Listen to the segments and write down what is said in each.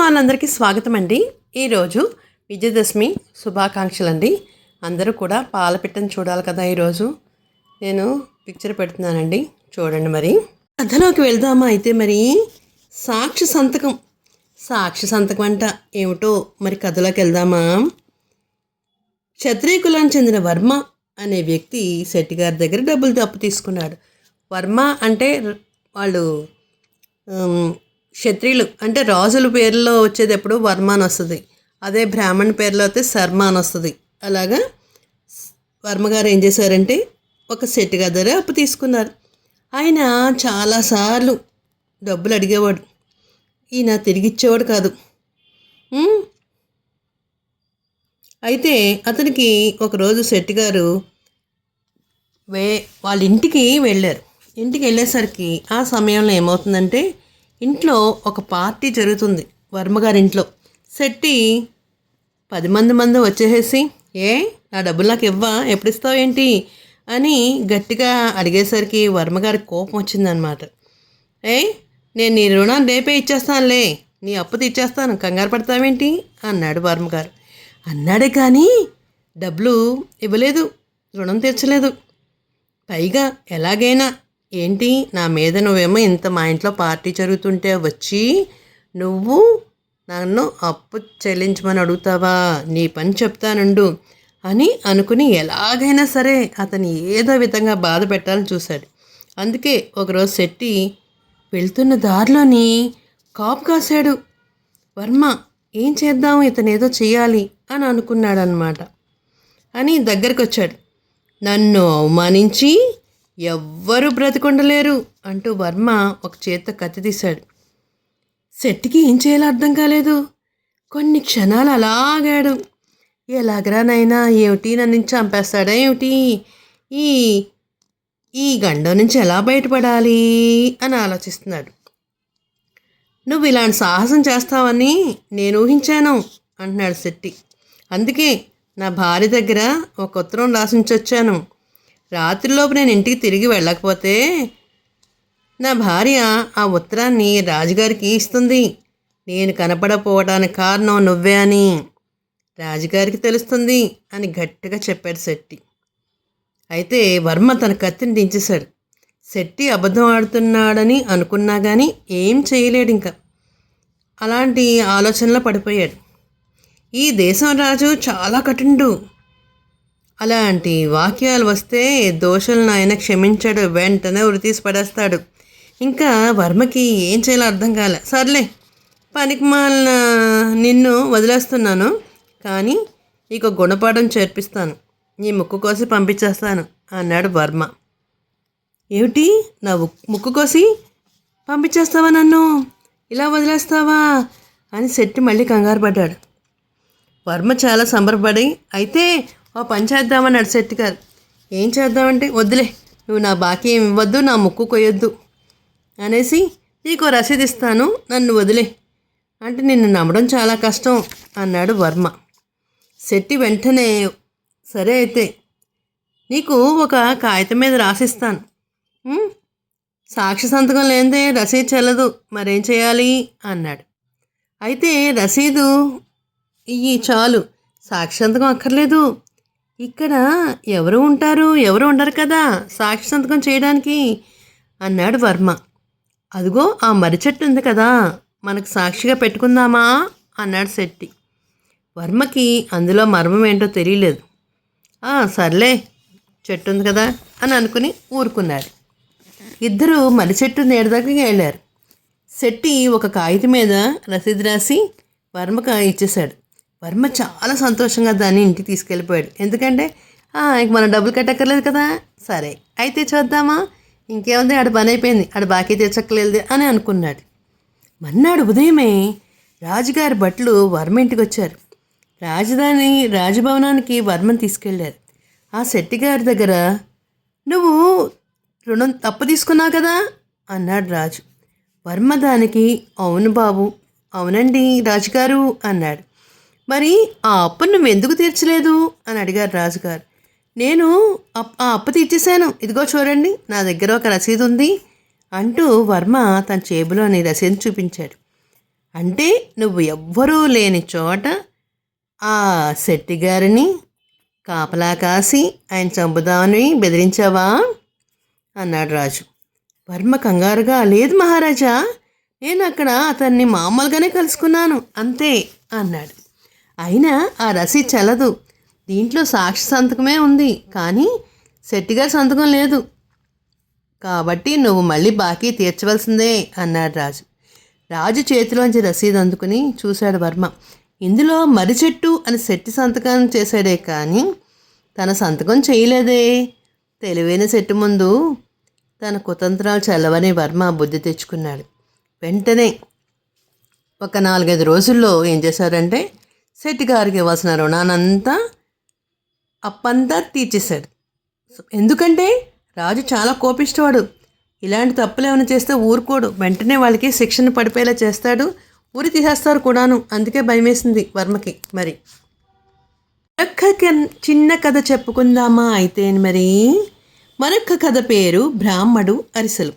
వాళ్ళందరికీ స్వాగతం అండి. ఈరోజు విజయదశమి శుభాకాంక్షలు అండి. అందరూ కూడా పాలపిట్టను చూడాలి కదా. ఈరోజు నేను పిక్చర్ పెడుతున్నానండి, చూడండి. మరి కథలోకి వెళ్దామా అయితే. మరి సాక్షి సంతకం అంట ఏమిటో మరి కథలోకి వెళ్దామా. క్షత్రియ కులానికి చెందిన వర్మ అనే వ్యక్తి శెట్టి గారి దగ్గర డబ్బులు అప్పు తీసుకున్నాడు. వర్మ అంటే వాళ్ళు క్షత్రియులు అంటే రాజుల పేర్లో వచ్చేది ఎప్పుడు వర్మ అని వస్తుంది. అదే బ్రాహ్మణ పేర్లో అయితే శర్మ అని వస్తుంది. అలాగా వర్మగారు ఏం చేశారంటే ఒక శెట్టి గారి దగ్గర అప్పు తీసుకున్నారు. ఆయన చాలాసార్లు డబ్బులు అడిగేవాడు, ఈయన తిరిగిచ్చేవాడు కాదు. అయితే అతనికి ఒకరోజు శెట్టి గారు వాళ్ళ ఇంటికి వెళ్ళారు. ఇంటికి వెళ్ళేసరికి ఆ సమయంలో ఏమవుతుందంటే ఇంట్లో ఒక పార్టీ జరుగుతుంది. వర్మగారి ఇంట్లో శెట్టి 10 మంది వచ్చేసేసి, నా డబ్బులు నాకు ఇవ్వా, ఎప్పుడు ఇస్తావు ఏంటి అని గట్టిగా అడిగేసరికి వర్మగారికి కోపం వచ్చిందనమాట. నేను నీ రుణాన్ని రేపే ఇచ్చేస్తానులే, నీ అప్పు తీర్చేస్తాను, కంగారు పడతావేంటి అన్నాడు వర్మగారు. అన్నాడే కానీ డబ్బులు ఇవ్వలేదు, రుణం తీర్చలేదు. పైగా ఎలాగైనా ఏంటి నా మీద నువ్వేమో ఇంత మా ఇంట్లో పార్టీ జరుగుతుంటే వచ్చి నువ్వు నన్ను అప్పు చెల్లించమని అడుగుతావా, నీ పని చెప్తానుండు అని అనుకుని ఎలాగైనా సరే అతని ఏదో విధంగా బాధ పెట్టాలని చూశాడు. అందుకే ఒకరోజు శెట్టి వెళ్తున్న దారిలోని కాపు కాశాడు. వర్మ ఏం చేద్దాం, ఇతను ఏదో చేయాలి అని అనుకున్నాడు అన్నమాట. అని దగ్గరికి వచ్చాడు. నన్ను అవమానించి ఎవ్వరూ బ్రతికొండలేరు అంటూ వర్మ ఒక చేత్తో కత్తి తీశాడు. శెట్టికి ఏం చేయాలో అర్థం కాలేదు. కొన్ని క్షణాలు అలాగాడు. ఎలాగరానైనా ఏమిటి, నన్ను చంపేస్తాడా ఏమిటి, ఈ ఈ గండం నుంచి ఎలా బయటపడాలి అని ఆలోచిస్తున్నాడు. నువ్వు ఇలాంటి సాహసం చేస్తావని నేను ఊహించాను అంటున్నాడు శెట్టి. అందుకే నా భార్య దగ్గర ఒక ఉత్తరం రాసించొచ్చాను. రాత్రిలోపు నేను ఇంటికి తిరిగి వెళ్ళకపోతే నా భార్య ఆ ఉత్తరాన్ని రాజుగారికి ఇస్తుంది. నేను కనపడపోవడానికి కారణం నువ్వే అని రాజుగారికి తెలుస్తుంది అని గట్టిగా చెప్పాడు శెట్టి. అయితే వర్మ తన కత్తిని దించేశాడు. శెట్టి అబద్ధం ఆడుతున్నాడని అనుకున్నా కానీ ఏం చేయలేడు. ఇంకా అలాంటి ఆలోచనలో పడిపోయాడు. ఈ దేశం రాజు చాలా కఠినుడు. అలాంటి వాక్యాలు వస్తే దోషులను ఆయన క్షమించాడు, వెంటనే ఉరితీసి పడేస్తాడు. ఇంకా వర్మకి ఏం చేయాలో అర్థం కాలే. సర్లే, పనికి మాలిన నిన్ను వదిలేస్తున్నాను, కానీ నీకు గుణపాఠం చేర్పిస్తాను, నీ ముక్కు కోసి పంపించేస్తాను అన్నాడు వర్మ. ఏమిటి, నా ముక్కు కోసి పంపించేస్తావా, నన్ను ఇలా వదిలేస్తావా అని శెట్టి మళ్ళీ కంగారు పడ్డాడు. వర్మ చాలా సంబరపడి, అయితే ఓ పని చేద్దామన్నాడు శెట్టి గారు. ఏం చేద్దామంటే, వద్దులే, నువ్వు నా బాకీ ఏమి ఇవ్వద్దు, నా ముక్కు కొయ్యొద్దు అనేసి నీకు రసీదు ఇస్తాను, నన్ను వదిలే అంటే నిన్ను నమ్మడం చాలా కష్టం అన్నాడు వర్మ. శెట్టి వెంటనే, సరే అయితే నీకు ఒక కాగితం మీద రాసిస్తాను, సాక్షి సంతకం లేనిదే రసీదు చెల్లదు, మరేం చేయాలి అన్నాడు. అయితే రసీదు ఇయ్యి చాలు, సాక్షి సంతకం అక్కర్లేదు. ఇక్కడ ఎవరు ఉంటారు, ఎవరు ఉండరు కదా సాక్షి సంతకం చేయడానికి అన్నాడు వర్మ. అదిగో ఆ మర్రి చెట్టు ఉంది కదా, మనకు సాక్షిగా పెట్టుకుందామా అన్నాడు శెట్టి. వర్మకి అందులో మర్మం ఏంటో తెలియలేదు. సర్లే, చెట్టు ఉంది కదా అని అనుకుని ఊరుకున్నాడు. ఇద్దరు మర్రి చెట్టు నీడ దగ్గరికి వెళ్ళారు. శెట్టి ఒక కాగితం మీద రసీదు రాసి వర్మకు ఇచ్చేశాడు. వర్మ చాలా సంతోషంగా దాన్ని ఇంటికి తీసుకెళ్ళిపోయాడు. ఎందుకంటే ఇంక మనం డబ్బులు కట్టక్కర్లేదు కదా. సరే అయితే చూద్దామా, ఇంకేముంది, ఆడ పని అయిపోయింది, ఆడ బాకీ తెచ్చక్కర్లేదు అని అనుకున్నాడు. మర్నాడు ఉదయమే రాజుగారి భటులు వర్మ ఇంటికి వచ్చారు. రాజభవనానికి వర్మని తీసుకెళ్లారు. ఆ శెట్టి గారి దగ్గర, నువ్వు రుణం తప్పు తీసుకున్నావు కదా అన్నాడు రాజు. వర్మ దానికి, అవును బాబు, అవునండి రాజుగారు అన్నాడు. మరి ఆ అప్పు నువ్వు ఎందుకు తీర్చలేదు అని అడిగారు రాజుగారు. నేను ఆ అప్పు తీర్చేశాను, ఇదిగో చూడండి, నా దగ్గర ఒక రసీదు ఉంది అంటూ వర్మ తన జేబులోని రసీదు చూపించాడు. అంటే నువ్వు ఎవ్వరూ లేని చోట ఆ శెట్టి గారిని కాపలా కాసి ఆయన చంపుదామని బెదిరించావా అన్నాడు రాజు. వర్మ కంగారుగా, లేదు మహారాజా, నేను అక్కడ అతన్ని మామూలుగానే కలుసుకున్నాను అంతే అన్నాడు. అయినా ఆ రసీదు చెల్లదు, దీంట్లో సాక్షి సంతకమే ఉంది, కానీ శెట్టిగారి సంతకం లేదు, కాబట్టి నువ్వు మళ్ళీ బాకీ తీర్చవలసిందే అన్నాడు రాజు. రాజు చేతిలోంచి రసీదు అందుకుని చూశాడు వర్మ. ఇందులో మర్రి చెట్టు అని శెట్టి సంతకం చేశాడే కానీ తన సంతకం చేయలేదే. తెలివైన శెట్టి ముందు తన కుతంత్రాలు చల్లవని వర్మ బుద్ధి తెచ్చుకున్నాడు. వెంటనే ఒక 4-5 రోజుల్లో ఏం చేశారంటే శెట్టి గారికి ఇవ్వాల్సిన రుణానంతా అప్పంతా తీర్చేశాడు. ఎందుకంటే రాజు చాలా కోపిష్టవాడు. ఇలాంటి తప్పులు ఏమైనా చేస్తే ఊరుకోడు, వెంటనే వాళ్ళకి శిక్షణ పడిపోయేలా చేస్తాడు, ఊరి తీసేస్తారు కూడాను. అందుకే భయమేసింది వర్మకి. మరి మరొక్క చిన్న కథ చెప్పుకుందామా అయితే? మరి మరొక్క కథ పేరు బ్రాహ్మడు అరిసెలు.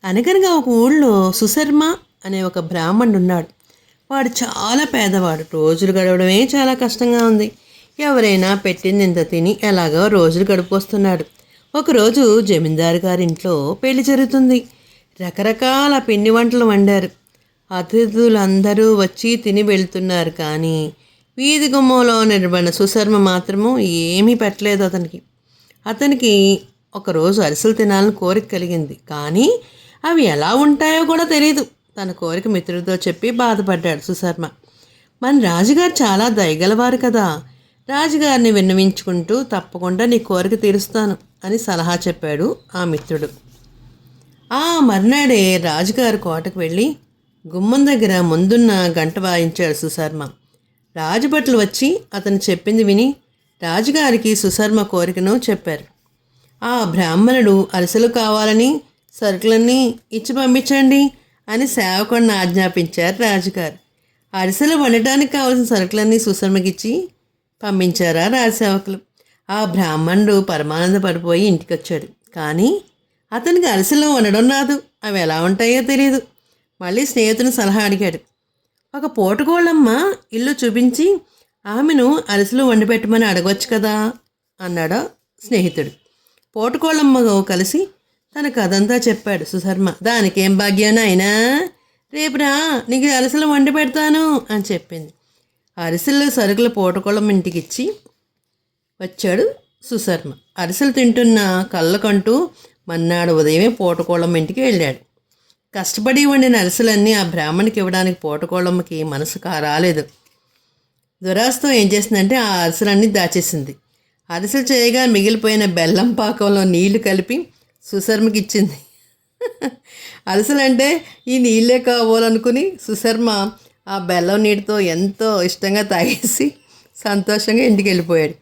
అనగనగా ఒక ఊళ్ళో సుశర్మ అనే ఒక బ్రాహ్మణుడు ఉన్నాడు. వాడు చాలా పేదవాడు. రోజులు గడవడమే చాలా కష్టంగా ఉంది. ఎవరైనా పెట్టింది ఇంత తిని ఎలాగో రోజులు గడిపోస్తున్నాడు. ఒకరోజు జమీందారు గారింట్లో పెళ్లి జరుగుతుంది. రకరకాల పిండి వంటలు వండారు. అతిథులందరూ వచ్చి తిని వెళ్తున్నారు. కానీ వీధి గుమ్మంలో నిలబడిన సుశర్మ మాత్రము ఏమీ పెట్టలేదు అతనికి ఒకరోజు అరిసెలు తినాలని కోరిక కలిగింది. కానీ అవి ఎలా ఉంటాయో కూడా తెలియదు. తన కోరిక మిత్రుడితో చెప్పి బాధపడ్డాడు సుశర్మ. మన రాజుగారు చాలా దయగలవారు కదా, రాజుగారిని విన్నవించుకుంటూ తప్పకుండా నీ కోరిక తీరుస్తాను అని సలహా చెప్పాడు ఆ మిత్రుడు. ఆ మర్నాడే రాజుగారు కోటకు వెళ్ళి గుమ్మం దగ్గర ముందున్న గంట వాయించాడు సుశర్మ. రాజుభటులు వచ్చి అతను చెప్పింది విని రాజుగారికి సుశర్మ కోరికను చెప్పారు. ఆ బ్రాహ్మణుడు అరిసెలు కావాలని సరుకులన్నీ ఇచ్చి పంపించండి అని సేవకుడిని ఆజ్ఞాపించారు రాజుగారు. అరిసెలు వండటానికి కావాల్సిన సరుకులన్నీ సుశర్మకిచ్చి పంపించారా రాజసేవకులు. ఆ బ్రాహ్మణుడు పరమానంద పడిపోయి ఇంటికి వచ్చాడు. కానీ అతనికి అరిసెలు వండడం రాదు, అవి ఎలా ఉంటాయో తెలియదు. మళ్ళీ స్నేహితుని సలహా అడిగాడు. ఒక పోటుకోళ్ళమ్మ ఇల్లు చూపించి ఆమెను అరిసెలు వండి పెట్టమని అడగవచ్చు కదా అన్నాడు స్నేహితుడు. పోటుకోళ్ళమ్మతో కలిసి తన కథంతా చెప్పాడు సుశర్మ. దానికేం భాగ్యాన్ని అయినా రేపురా నీకు అరిసెలు వండి పెడతాను అని చెప్పింది. అరిసెలు సరుకులు పోటుకోళ్ళమ్మ ఇంటికి ఇచ్చి వచ్చాడు సుశర్మ. అరిసెలు తింటున్న కళ్ళకంటూ మన్నాడు ఉదయమే పోటుకోళ్ళమ్మ ఇంటికి వెళ్ళాడు. కష్టపడి వండిన అరిసెలన్నీ ఆ బ్రాహ్మణికి ఇవ్వడానికి పోటుకోళ్ళమ్మకి మనసు రాలేదు. దురాస్తో ఏం చేసిందంటే ఆ అరిసెలన్నీ దాచేసింది. అరిసెలు చేయగా మిగిలిపోయిన బెల్లం పాకంలో నీళ్లు కలిపి సుశర్మకి ఇచ్చింది. అరిసెలంటే ఈ నీళ్ళే కావాలనుకుని సుశర్మ ఆ బెల్లం నీటితో ఎంతో ఇష్టంగా తాగేసి సంతోషంగా ఇంటికి వెళ్ళిపోయాడు.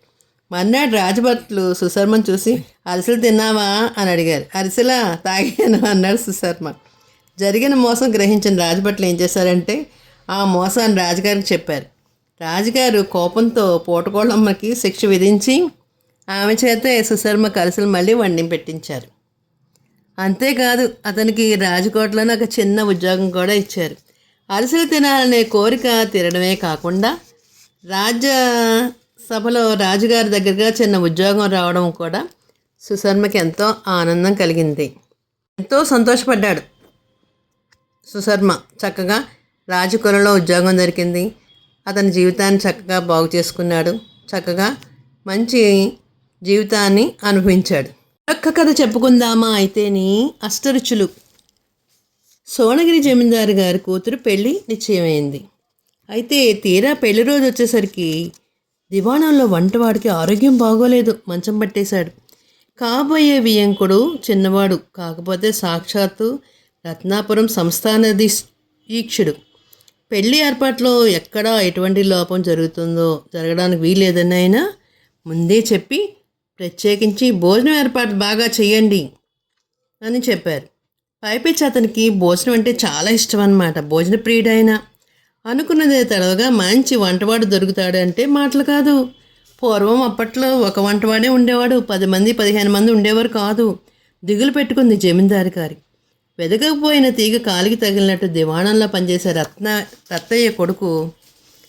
మర్నాడు రాజభట్లు సుశర్మను చూసి అరిసెలు తిన్నావా అని అడిగారు. అరిసెలా తాగాను అన్నాడు సుశర్మ. జరిగిన మోసం గ్రహించిన రాజభట్లు ఏం చేశారంటే ఆ మోసాన్ని రాజుగారికి చెప్పారు. రాజుగారు కోపంతో పోటుకోళ్ళమ్మకి శిక్ష విధించి ఆమె చేతే సుశర్మ అరిసెలు మళ్ళీ వండి పెట్టించారు. అంతేకాదు అతనికి రాజకోటలోనే ఒక చిన్న ఉద్యోగం కూడా ఇచ్చారు. అరిసెలు తినాలనే కోరిక తీరడమే కాకుండా రాజ్యసభలో రాజుగారి దగ్గరగా చిన్న ఉద్యోగం రావడం కూడా సుశర్మకి ఎంతో ఆనందం కలిగింది. ఎంతో సంతోషపడ్డాడు సుశర్మ. చక్కగా రాజకులంలో ఉద్యోగం దొరికింది. అతని జీవితాన్ని చక్కగా బాగు చేసుకున్నాడు. చక్కగా మంచి జీవితాన్ని అనుభవించాడు. ఒక్క కథ చెప్పుకుందామా అయితేని? అష్టరుచులు. సోనగిరి జమీందారు గారి కూతురు పెళ్ళి నిశ్చయమైంది. అయితే తీరా పెళ్లి రోజు వచ్చేసరికి దివాణంలో వంటవాడికి ఆరోగ్యం బాగోలేదు, మంచం పట్టేశాడు. కాబోయే వియంకుడు చిన్నవాడు, కాకపోతే సాక్షాత్తు రత్నాపురం సంస్థానాధీక్షుడు. పెళ్లి ఏర్పాట్లో ఎక్కడా ఎటువంటి లోపం జరగడానికి వీలేదని ఆయన ముందే చెప్పి ప్రత్యేకించి భోజనం ఏర్పాటు బాగా చేయండి అని చెప్పారు. పైపెచ్చి అతనికి భోజనం అంటే చాలా ఇష్టం అన్నమాట. భోజన ప్రియుడైన అనుకున్నదే తడవగా మంచి వంటవాడు దొరుకుతాడు అంటే మాటలు కాదు. పూర్వం అప్పట్లో ఒక వంటవాడే ఉండేవాడు, 10 మంది 15 మంది ఉండేవారు కాదు. దిగులు పెట్టుకుంది జమీందారు గారి. వెదగకపోయిన తీగ కాలికి తగిలినట్టు దివాణంలో పనిచేసే రత్తయ్య కొడుకు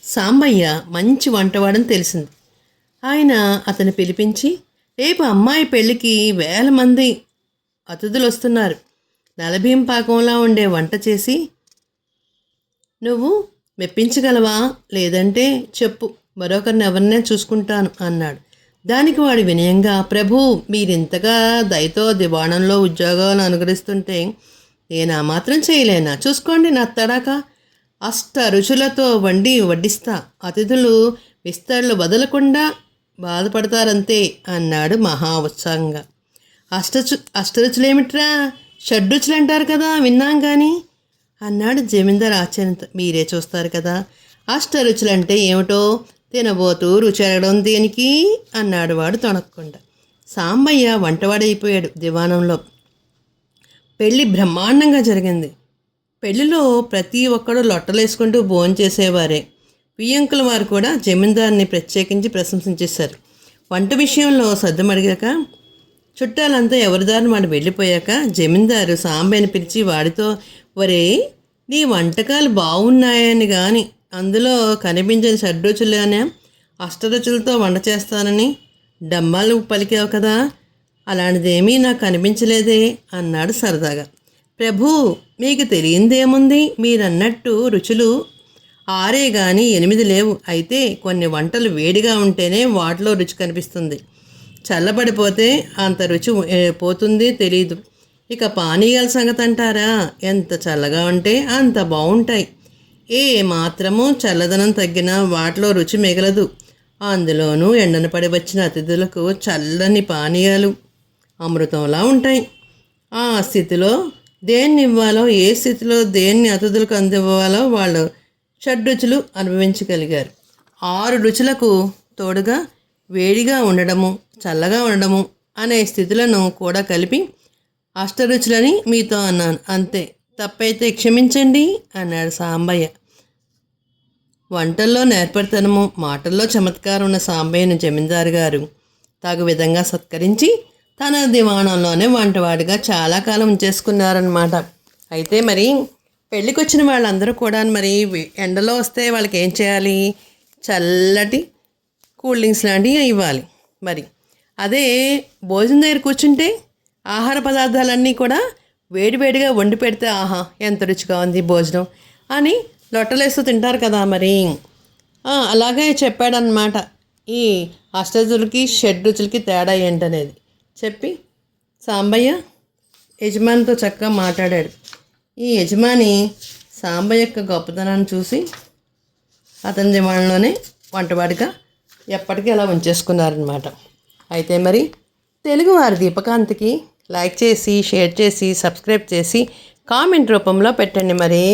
సాంబయ్య మంచి వంటవాడని తెలిసింది. ఆయన అతన్ని పిలిపించి, రేపు అమ్మాయి పెళ్ళికి 1000 మంది అతిథులు వస్తున్నారు, నలభీం పాకంలా ఉండే వంట చేసి నువ్వు మెప్పించగలవా? లేదంటే చెప్పు, మరొకరిని ఎవరినే చూసుకుంటాను అన్నాడు. దానికి వాడు వినయంగా, ప్రభు, మీరింతగా దయతో దివాణంలో ఉద్యోగాలు అనుగ్రహిస్తుంటే నేను ఆ మాత్రం చేయలేనా? చూసుకోండి, నా తడాక 8 రుచులతో వడ్డిస్తా, అతిథులు విస్తళ్ళు వదలకుండా బాధపడతారంతే అన్నాడు మహా ఉత్సాహంగా. అష్టరుచులేమిట్రా? షడ్రుచులు అంటారు కదా, విన్నాం కానీ అన్నాడు జమీందార్ ఆశ్చర్యంతో. మీరే చూస్తారు కదా, అష్టరుచులంటే ఏమిటో తినబోతూ రుచి అడగడం దేనికి అన్నాడు వాడు తొణక్కుండా. సాంబయ్య వంటవాడైపోయాడు దివాణంలో. పెళ్ళి బ్రహ్మాండంగా జరిగింది. పెళ్లిలో ప్రతి ఒక్కడూ లొట్టలేసుకుంటూ భోంచేసేవారే. వియ్యంకుల వారు కూడా జమీందార్ని ప్రత్యేకించి ప్రశంసించేశారు. వంట విషయంలో సర్దుమడిగాక చుట్టాలంతా ఎవరిదారిని వాడు వెళ్ళిపోయాక జమీందారు సాంబయ్యని పిలిచి వాడితో, ఒరే, నీ వంటకాలు బాగున్నాయని కానీ అందులో కనిపించని షడ్రుచులనే అష్టరుచులతో వంట చేస్తానని డమ్మాలు పలికావు కదా, అలాంటిదేమీ నాకు కనిపించలేదే అన్నాడు సరదాగా. ప్రభు, మీకు తెలియందేముంది, మీరన్నట్టు రుచులు 6 కానీ 8 లేవు. అయితే కొన్ని వంటలు వేడిగా ఉంటేనే వాటిలో రుచి కనిపిస్తుంది, చల్లబడిపోతే అంత రుచి పోతుంది తెలీదు. ఇక పానీయాల సంగతి అంటారా, ఎంత చల్లగా ఉంటే అంత బాగుంటాయి. ఏ మాత్రము చల్లదనం తగ్గినా వాటిలో రుచి మిగలదు. అందులోనూ ఎండన పడి వచ్చిన అతిథులకు చల్లని పానీయాలు అమృతంలా ఉంటాయి. ఆ స్థితిలో దేన్ని ఇవ్వాలో, ఏ స్థితిలో దేన్ని అతిథులకు అందివ్వాలో వాళ్ళు షడ్రుచులు అనుభవించగలిగారు. 6 రుచులకు తోడుగా వేడిగా ఉండడము, చల్లగా ఉండడము అనే స్థితులను కూడా కలిపి అష్టరుచులని మీతో అన్నాను, అంతే. తప్పైతే క్షమించండి అన్నాడు సాంబయ్య. వంటల్లో నేర్పరితనము, మాటల్లో చమత్కారం ఉన్న సాంబయ్యను జమీందారు గారు తగు విధంగా సత్కరించి తన దివాణంలోనే వంటవాడిగా చాలా కాలం ఉంచేసుకున్నారన్నమాట. అయితే మరి పెళ్ళికి వచ్చిన వాళ్ళందరూ కూడా మరి ఎండలో వస్తే వాళ్ళకి ఏం చేయాలి? చల్లటి కూల్ డ్రింక్స్ లాంటివి ఇవ్వాలి. మరి అదే భోజనం దగ్గర కూర్చుంటే ఆహార పదార్థాలన్నీ కూడా వేడివేడిగా వండి పెడితే ఆహా ఎంత రుచిగా ఉంది భోజనం అని లొట్టలేస్తూ తింటారు కదా. మరి అలాగే చెప్పాడనమాట. ఈ అష్టరుచులకి షడ్రుచులకి తేడా ఏంటనేది చెప్పి సాంబయ్య యజమానితో చక్కగా మాట్లాడాడు. ఈ యజమాని సాంబయ్య యొక్క గొప్పతనాన్ని చూసి అతని దివాణంలోనే వంటవాడిగా ఎప్పటికీ అలా ఉంచేసుకున్నారనమాట. అయితే మరి తెలుగువారి దీపకాంతికి లైక్ చేసి, షేర్ చేసి, సబ్స్క్రైబ్ చేసి కామెంట్ రూపంలో పెట్టండి మరి.